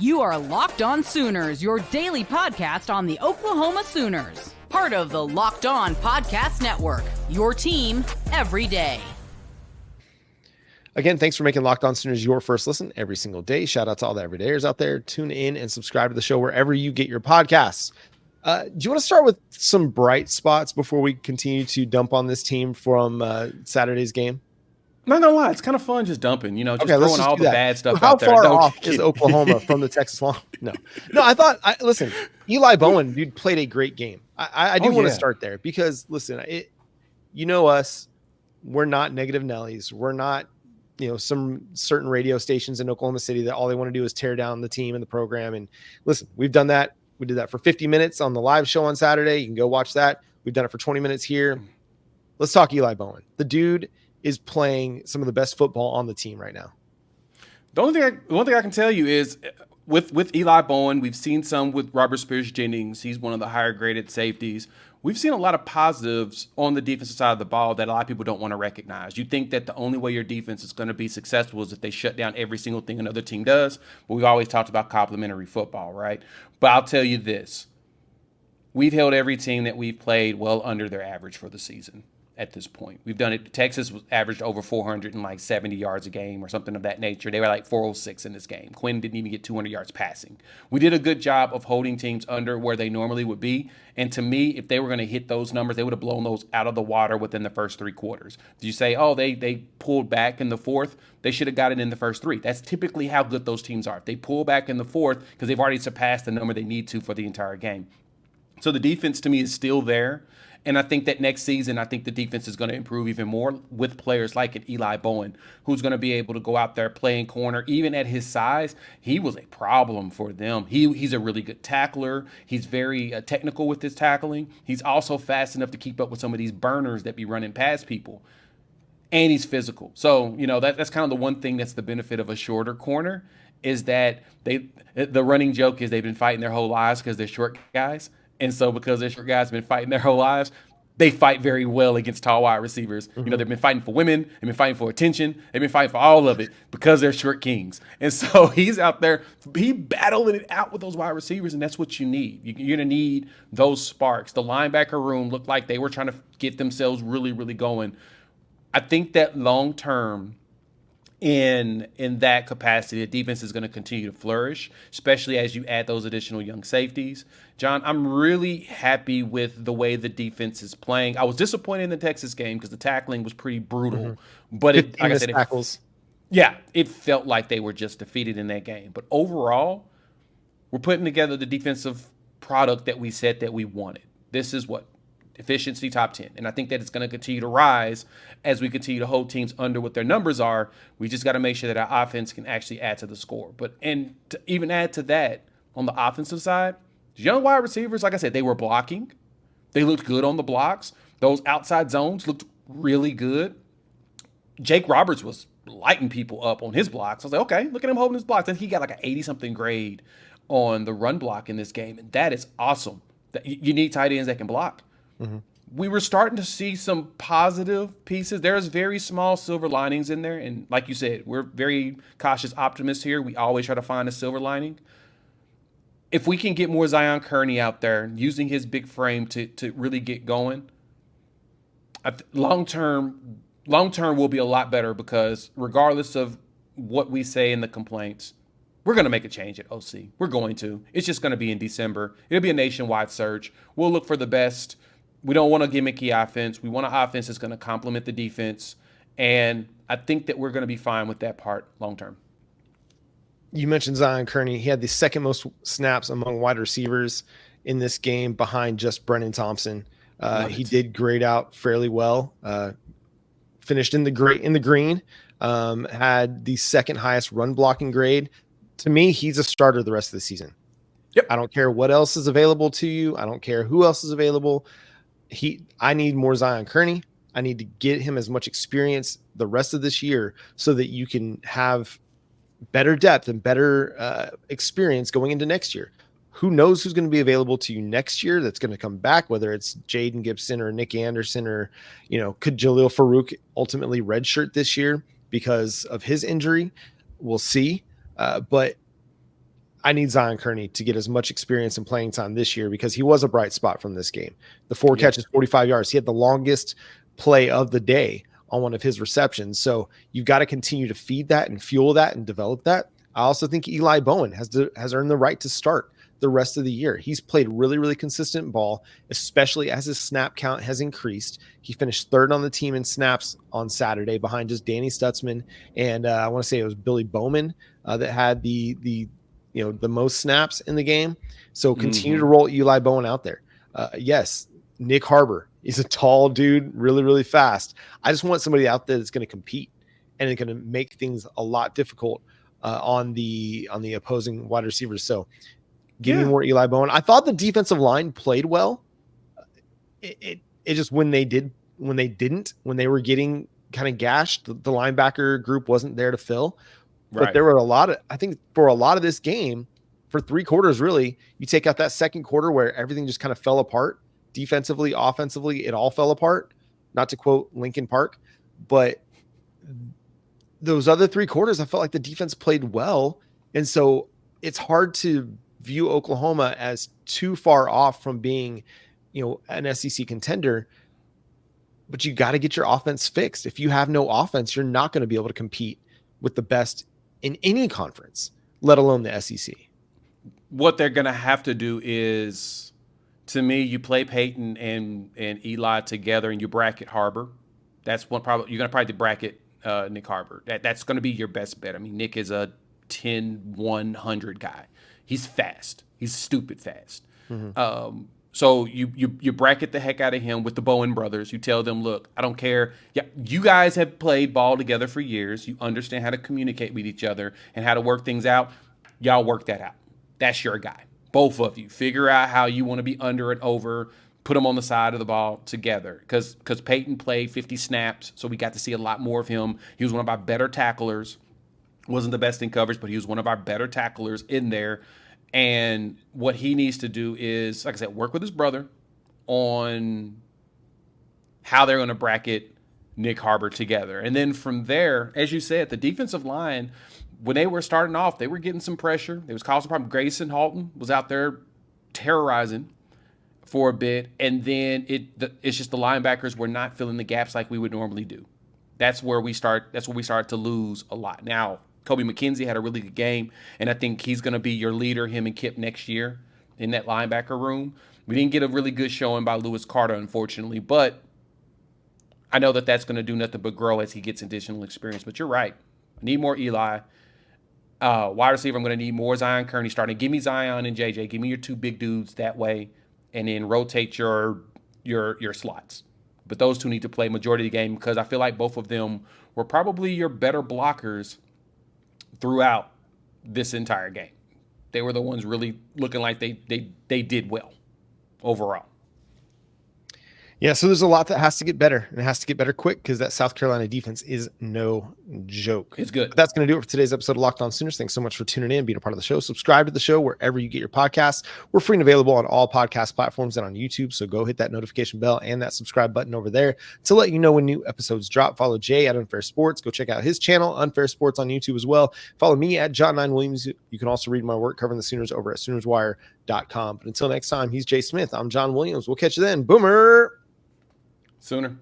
You are Locked On Sooners, your daily podcast on the Oklahoma Sooners. Part of the Locked On Podcast Network, your team every day. Again, thanks for making Locked On Sooners your first listen every single day. Shout out to all the everydayers out there. Tune in and subscribe to the show wherever you get your podcasts. Do you want to start with some bright spots before we continue to dump on this team from Saturday's game? Not gonna lie, it's kind of fun just dumping, just throwing all the bad stuff How out there. How far off is Oklahoma from the Texas Long? No, listen, Eli Bowen, dude, played a great game. I do want to start there because, listen, us, we're not negative Nellies. We're not, some certain radio stations in Oklahoma City that all they want to do is tear down the team and the program. And listen, we've done that. We did that for 50 minutes on the live show on Saturday. You can go watch that. We've done it for 20 minutes here. Let's talk Eli Bowen. The dude is playing some of the best football on the team right now. The one thing I can tell you is with Eli Bowen, we've seen some with Robert Spears-Jennings. He's one of the higher graded safeties. We've seen a lot of positives on the defensive side of the ball that a lot of people don't want to recognize. You think that the only way your defense is going to be successful is if they shut down every single thing another team does. But we've always talked about complementary football, right? But I'll tell you this. We've held every team that we've played well under their average for the season. At this point, we've done it. Texas was averaged over 470 yards a game or something of that nature. They were like 406 in this game. Quinn didn't even get 200 yards passing. We did a good job of holding teams under where they normally would be. And to me, if they were going to hit those numbers, they would have blown those out of the water within the first three quarters. Did you say, they pulled back in the fourth? They should have got it in the first three. That's typically how good those teams are. If they pull back in the fourth because they've already surpassed the number they need to for the entire game. So the defense to me is still there. And I think that next season, the defense is going to improve even more with players like an Eli Bowen, who's going to be able to go out there playing corner. Even at his size, he was a problem for them. He's a really good tackler. He's very technical with his tackling. He's also fast enough to keep up with some of these burners that be running past people. And he's physical. So, that's kind of the one thing that's the benefit of a shorter corner is that the running joke is they've been fighting their whole lives because they're short guys. And so because they're short guys have been fighting their whole lives, they fight very well against tall wide receivers. Mm-hmm. They've been fighting for women. They've been fighting for attention. They've been fighting for all of it because they're short kings. And so he's out there, he battling it out with those wide receivers, and that's what you need. You're going to need those sparks. The linebacker room looked like they were trying to get themselves really, really going. I think that long term, in that capacity, the defense is going to continue to flourish, especially as you add those additional young safeties. John, I'm really happy with the way the defense is playing. I was disappointed in the Texas game because the tackling was pretty brutal. But like I said, it felt like they were just defeated in that game. But overall, we're putting together the defensive product that we said that we wanted. This is what? Efficiency top 10. And I think that it's going to continue to rise as we continue to hold teams under what their numbers are. We just got to make sure that our offense can actually add to the score. And to even add to that, on the offensive side, young wide receivers, like I said, they were blocking. They looked good on the blocks. Those outside zones looked really good. Jake Roberts was lighting people up on his blocks. I was like, okay, look at him holding his blocks. And he got like an 80-something grade on the run block in this game. And that is awesome. You need tight ends that can block. Mm-hmm. We were starting to see some positive pieces. There's very small silver linings in there. And like you said, we're very cautious optimists here. We always try to find a silver lining. If we can get more Zion Kearney out there using his big frame to really get going, long term will be a lot better because regardless of what we say in the complaints, we're going to make a change at OC. We're going to. It's just going to be in December. It'll be a nationwide search. We'll look for the best. We don't want a gimmicky offense. We want an offense that's going to complement the defense. And I think that we're going to be fine with that part long term. You mentioned Zion Kearney. He had the second most snaps among wide receivers in this game behind just Brennan Thompson. He did grade out fairly well. Finished in the green. Had the second highest run blocking grade. To me, he's a starter the rest of the season. Yep. I don't care what else is available to you. I don't care who else is available. I need more Zion Kearney. I need to get him as much experience the rest of this year so that you can have better depth and better experience going into next year. Who knows who's going to be available to you next year that's going to come back, whether it's Jaden Gibson or Nick Anderson or, could Jalil Farouk ultimately redshirt this year because of his injury? We'll see. But I need Zion Kearney to get as much experience and playing time this year because he was a bright spot from this game. The 4 catches, 45 yards. He had the longest play of the day on one of his receptions. So you've got to continue to feed that and fuel that and develop that. I also think Eli Bowen has earned the right to start the rest of the year. He's played really, really consistent ball, especially as his snap count has increased. He finished 3rd on the team in snaps on Saturday behind just Danny Stutzman. And I want to say it was Billy Bowman that had the most snaps in the game. So continue to roll Eli Bowen out there. Yes, Nick Harbor is a tall dude, really, really fast. I just want somebody out there that's going to compete and it's going to make things a lot difficult on the opposing wide receivers. So give me more Eli Bowen. I thought the defensive line played well. It just when they were getting kind of gashed, the linebacker group wasn't there to fill. But there were for a lot of this game, for 3 quarters, really, you take out that second quarter where everything just kind of fell apart. Defensively, offensively, it all fell apart. Not to quote Linkin Park, but those other 3 quarters, I felt like the defense played well. And so it's hard to view Oklahoma as too far off from being, an SEC contender. But you got to get your offense fixed. If you have no offense, you're not going to be able to compete with the best in any conference, let alone the SEC. What they're going to have to do is, to me, you play Peyton and Eli together and you bracket Harbor. That's one problem. You're going to probably bracket Nick Harbor. That's going to be your best bet. I mean, Nick is a 10-100 guy. He's fast. He's stupid fast. So you bracket the heck out of him with the Bowen brothers. You tell them, look, I don't care. Yeah, you guys have played ball together for years. You understand how to communicate with each other and how to work things out. Y'all work that out. That's your guy. Both of you. Figure out how you want to be under and over. Put them on the side of the ball together. Because Peyton played 50 snaps, so we got to see a lot more of him. He was one of our better tacklers. Wasn't the best in coverage, but he was one of our better tacklers in there. And what he needs to do is, like I said, work with his brother on how they're going to bracket Nick Harbor together. And then from there, as you said, the defensive line, when they were starting off, they were getting some pressure. They was causing problems. Grayson Halton was out there terrorizing for a bit. And then it's just the linebackers were not filling the gaps like we would normally do. That's where we started to lose a lot. Now, Kobe McKenzie had a really good game, and I think he's going to be your leader, him and Kip, next year in that linebacker room. We didn't get a really good showing by Lewis Carter, unfortunately, but I know that that's going to do nothing but grow as he gets additional experience. But you're right. I need more Eli. Wide receiver, I'm going to need more Zion Kearney starting. Give me Zion and JJ. Give me your 2 big dudes that way, and then rotate your slots. But those 2 need to play majority of the game because I feel like both of them were probably your better blockers throughout this entire game. They were the ones really looking like they did well overall. Yeah, so there's a lot that has to get better, and it has to get better quick because that South Carolina defense is no joke. It's good. But that's going to do it for today's episode of Locked On Sooners. Thanks so much for tuning in, being a part of the show. Subscribe to the show wherever you get your podcasts. We're free and available on all podcast platforms and on YouTube, so go hit that notification bell and that subscribe button over there to let you know when new episodes drop. Follow Jay at Unfair Sports. Go check out his channel, Unfair Sports, on YouTube as well. Follow me at John9Williams. You can also read my work covering the Sooners over at SoonersWire.com. But until next time, he's Jay Smith. I'm John Williams. We'll catch you then. Boomer! Sooner.